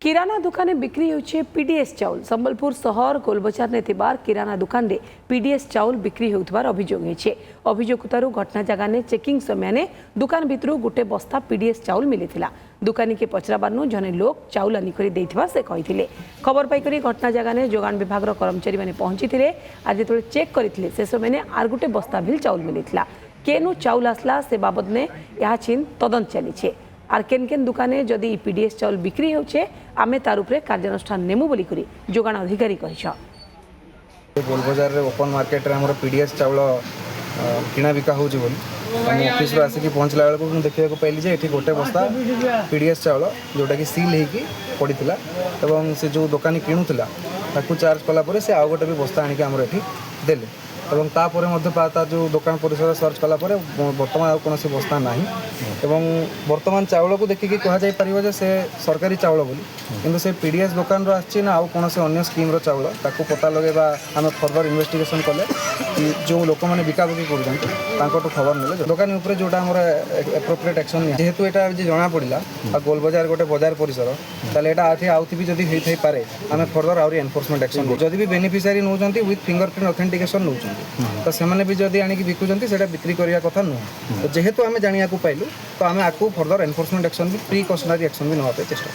किराना दुकान बिक्री होचे पीडीएस चाउल संबलपुर सहर गोलबजार ने थिबार किराना दुकान रे पीडीएस चाउल बिक्री होउथबार अभियोग हेचे। अभियोगतारू घटना जगह ने चेकिंग समय ने दुकान भितरु गोटे बस्ता पीडीएस चाउल मिलिथिला। दुकानी के पचराबारनु जने लोक चाउल आनिकरी देइथिबा से कहिथिले। खबर पाइकरी घटना जगह ने जोगान विभाग रो कर्मचारी माने पहुंचीथिले। आज जेतले चेक करिथिले से समय ने आर गोटे बस्ता भिल चाउल मिलिथिला। केनु चाउल आसला से बाबद ने यहा छिन तदंत चलीछे। आर केन केन दुकाने जदि पीडीएस चाउल बिक्री होचे आमे तार उपरे कार्यानुष्ठान नेमु बोली करी जोगान अधिकारी कहिछ। गोलबजार रे ओपन मार्केट रे हमर पीडीएस चाउल किना बिका होउची बोली हम ऑफिस रे आसिक पहुंचला बेलको हम देखिया को पहली जे एठी गोटे बस्ता पीडीएस चाउल जोटा कि सील हेकी पड़ीथिला एवं से जो दुकानी किनुथिला ताकू चार्ज कला परे से आ गोटे भी बस्ता आनिक हमर एठी देले एवं तापर मध्य पाता जो दुकान परिसर सर्च कला परे वर्तमान आ कोनोसी बस्ता नाही एवं वर्तमान चाउल को देखिकी कहा जाय परिबो जे से सरकारी चाउल बोली किंतु से पीडीएस दुकान रो आछि ना आ कोनोसी अन्य स्कीम रो चाउल ताकू पता लगेबा हम फर्दर इन्वेस्टिगेशन कले कि जो लोक माने बिकाबकी करूछन तांको तो खबर नेले दुकान ऊपर जोटा हमर एप्रोप्रिएट एक्शन जेहेतु एटा जे जणा पडिला आ गोलबजार गोटे बाजार परिसर ताले एटा आठी आउथि भी जदी हेइ थई पारे हम फर्दर आउरी एनफोर्समेंट एक्शन जदी भी बेनिफिशियरी नउचंती विथ फिंगरप्रिंट ऑथेंटिकेशन नउचंती तो सेमाने भी जदी आनी कि बिकुचंती सेटा बिक्री करिया कथा न तो जेहेतु आमे जानिया को पाइलु तो आमे आकु फर्दर एनफोर्समेंट एक्शन भी प्रिकॉशनरी एक्शन भी नवा पे चेष्टा